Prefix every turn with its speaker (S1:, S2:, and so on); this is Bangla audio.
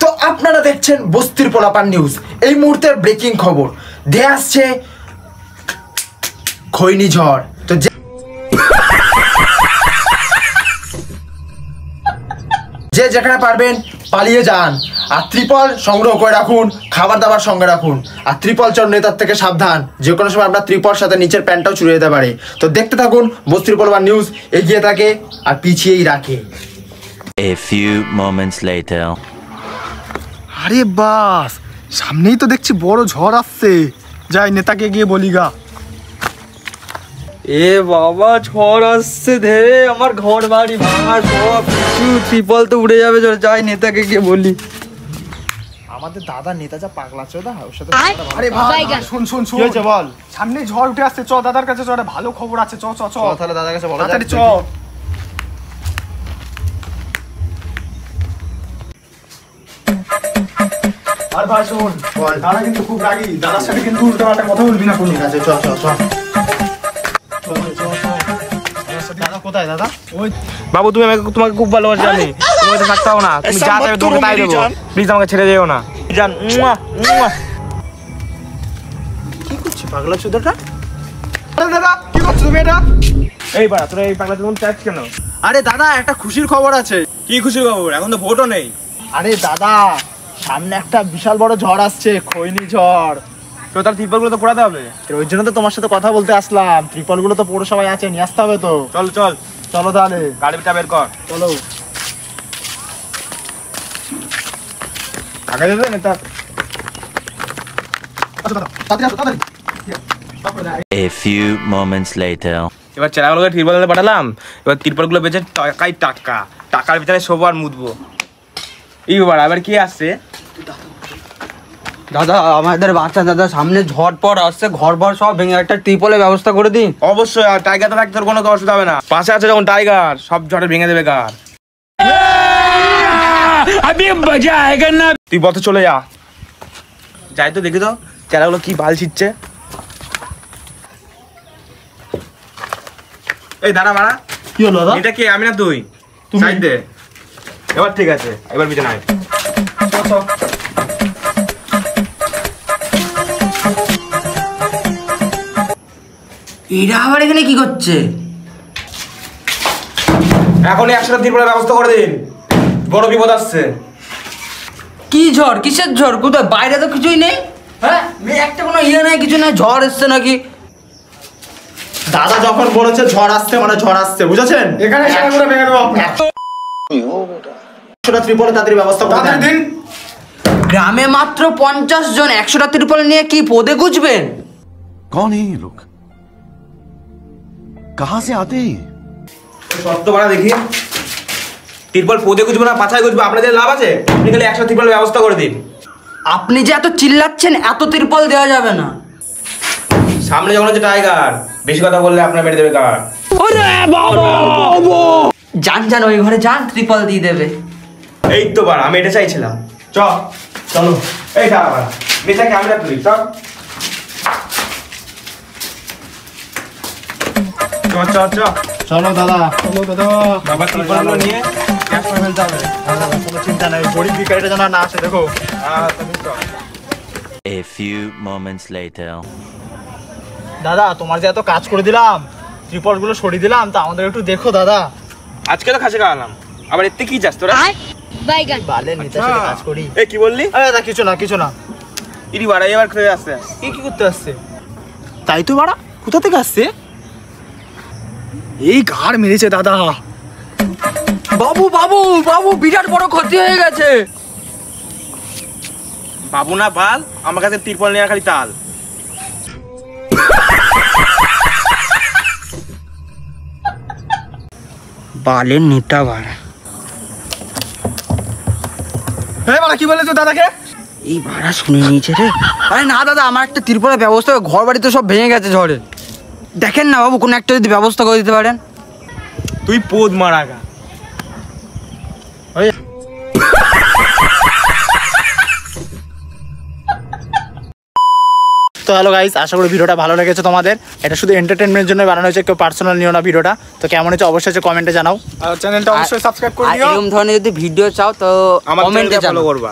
S1: তো আপনারা দেখছেন বস্তির পোলাপান নিউজ। এই মুহূর্তের ব্রেকিং খবর দিয়ে আসছে ঘূর্ণিঝড়। তো যে যেখানে পারবেন পালিয়ে যান, আর ত্রিপল সংগ্রহ করে রাখুন, খাবার দাবার সঙ্গে রাখুন, আর ত্রিপল চোর নেতার থেকে সাবধান, যে কোনো সময় আপনার ত্রিপল সাথে নিচের প্যান্টটাও চুরি যেতে পারে। তো দেখতে থাকুন বস্তির পোলাপান নিউজ, এগিয়ে থাকে আর পিছিয়েই রাখে।
S2: A few moments later.
S3: আরে বাস, সামনেই তো দেখছি বড় ঝড় আসছে, যাই নেতাকে গিয়ে বলি গা।
S4: এ বাবা ঝড় আসছে ধেরে, আমার ঘর বাড়ি ভাঙা সব কিছু, ত্রিপল তো উড়ে যাবে, যাই নেতাকে গিয়ে বলি।
S1: আমাদের দাদা নেতা যা পাগলা চোদা, ওর সাথে
S3: আরে ভাই শুন শুন শুন, কি হয়েছে বল? সামনে ঝড় উঠে আসছে, চ দাদার কাছে চ, ভালো খবর আছে, চ চ চ।
S1: তাহলে দাদার কাছে বলো,
S3: তাড়াতাড়ি চ। আর ভাই শোন, দাদা কিন্তু খুব রাগী, দাদার সাথে কিন্তু উল্টাপাল্টা কথা বলবি না কোনো।
S1: ঠিক আছে, চ চ চ।
S3: দাদা কোথায়? দাদা ওই
S4: বাবু তুমি তোমাকে খুব ভালোবাসি আমি, তুমি তো থাকতে হবে না, তুমি যা চাইবে তোমাকে তাই দেবো, প্লিজ আমাকে ছেড়ে যেও না জান।
S1: কি করছিস পাগলা চোদাটা?
S3: আরে দাদা কি করছো তুমি এটা?
S4: এই বাড়া তোরা এই পাগলা তুমি চাচ্ছ কেন?
S1: আরে দাদা একটা খুশির খবর আছে।
S4: কি খুশি খবর? এখন তো ভোটও নেই।
S1: আরে দাদা সামনে একটা বিশাল বড় ঝড় আসছে, ঘূর্ণিঝড়।
S4: তো তার ত্রিপলগুলো তো পোড়াতে হবে।
S1: ওই জন্য তো তোমার সাথে কথা বলতে আসলাম। ত্রিপল গুলো তো পৌরসভায় আছে, নিয়ে আসতে হবে তো।
S4: চল চল
S1: চলো তাহলে
S4: গাড়িটা বের কর,
S1: চলো।
S4: আগে যাবে নেতা।
S2: A few moments later.
S4: এবার চেলাগুলোকে ত্রিপল পাঠালাম, এবার ত্রিপলগুলো বেঁচে টাকাই টাকা, টাকার ভিতরে শোবো আর মুদবো। এই বাড়া এবার কি আসছে?
S5: দাদা আমাদের বাচ্চা দাদা, সামনে ঝড় পড় আসছে, ঘর ভর সব ভেঙে, একটা ত্রিপলের ব্যবস্থা করে দিন।
S4: অবশ্যই, আর টাইগারটা থাকতে তোর কোনো অসুবিধা হবে না, পাশে আছে যখন টাইগার, সব ঝড়ে ভেঙে দেবে গার। তুই পথে চলে যা, যাই তো দেখি তো চেলাগুলো কি বাল ছিটছে। এই দাঁড়া মারা,
S1: কি হলো দাদা?
S4: এটা কে? আমি না তুই? সাইড দে। এবার ঠিক আছে, এবার পিছনে আয়।
S5: এরা আবার এখানে কি করছে?
S4: এখনই একসাথে ত্রিপলের ব্যবস্থা করে দিন, বড় বিপদ আসছে।
S5: কি ঝড়? কিসের ঝড়? কোথায়? বাইরে তো কিছুই নেই। হ্যাঁ একটা কোনো ইয়ে নাই, কিছু নাই, ঝড় এসছে নাকি?
S1: দাদা যখন বলেছে ঝড় আসছে মানে ঝড় আসছে, বুঝেছেন?
S3: এখানে সেগুলো ভেঙে দেবো আপনার।
S1: সেটা ত্রিপলে তাড়াতাড়ি ব্যবস্থা করে
S3: তাড়াতাড়ি দিন।
S5: গ্রামে মাত্র 50 জন, 100টা ত্রিপল নিয়ে কি পদে গুজবেন?
S6: कौन है ये लोग? कहां से आते हैं?
S4: শর্ত বাড়া দেখি, ত্রিপল পদে গুজবো না পাছায় গুজবো, আপনাদের লাভ আছে? আপনি খালি একসাথে ত্রিপলের ব্যবস্থা করে দিন।
S5: আপনি যে এত চিল্লাচ্ছেন, এত ত্রিপল দেওয়া যাবে না।
S4: সামনে যখন হচ্ছে টাইগার, বেশি কথা বললে আপনার মেরে দেবে গার।
S5: যান যান, ওই ঘরে যান, ত্রিপল দিয়ে দেবে।
S4: এই তো বাড়া, আমি এটা চাইছিলাম। চলো এই দাঁড়া বাড়া, মেয়েটাকে আমরা তুলি, চল চল চল চল।
S1: চলো দাদা।
S3: চলো দাদা,
S4: বাবা ত্রিপলগুলো নিয়ে ক্যাশ করে ফেলতে হবে।
S1: কোনো চিন্তা নাই, গরিব ভিখারিটা যেন না আসে। দেখো
S4: তুমি চল।
S2: A few moments later.
S1: দাদা, তোমার যে এত কাজ করে দিলাম, ত্রিপল গুলো সরিয়ে দিলাম, তা আমাদের একটু দেখো দাদা।
S4: আজকে তো খাসি খাওয়ালাম, আবার এতে কি যাস তোরা?
S1: বালের নেতার সাথে কাজ করি।
S4: এ কি বললি?
S1: আরে দাদা কিছু না কিছু না।
S4: ইরি বাড়া এবার খেয়ে আসছে।
S1: কি করতে আসছে? তাই তো বাড়া, কোথা থেকে আসছে?
S3: এই ঘাড় মেরেছে দাদা।
S5: বাবু বাবু বাবু, বিরাট বড় ক্ষতি হয়ে গেছে।
S4: বাবু না বাল, আমার কাছে ত্রিপল নেওয়া খালি তাল।
S5: বালের নেতা বাড়া।
S3: হ্যাঁ বাড়া, কি বলেছো দাদাকে?
S5: এই ভাড়া শুনে নিয়েছে রে। আরে না দাদা, আমার একটা ত্রিপলের ব্যবস্থা, ঘর বাড়ি তো সব ভেঙে গেছে ঝড়ে। দেখেন না বাবু, কোনো একটা যদি ব্যবস্থা করে দিতে পারেন।
S4: তুই পোদ মারা গা।
S1: তো হ্যালো গাইস, আশা করি ভিডিওটা ভালো লেগেছে তোমাদের। এটা শুধু এন্টারটেনমেন্টের জন্য বানানো হয়েছে, কেউ পার্সোনাল নিও না ভিডিওটা। তো কেমন হয়েছে অবশ্যই কমেন্টে জানাও,
S3: আর চ্যানেলটা অবশ্যই সাবস্ক্রাইব করে দিও।
S5: এরকম ধরনের যদি ভিডিও চাও তো
S4: আমার
S5: কমেন্টে
S4: ফলো করবা।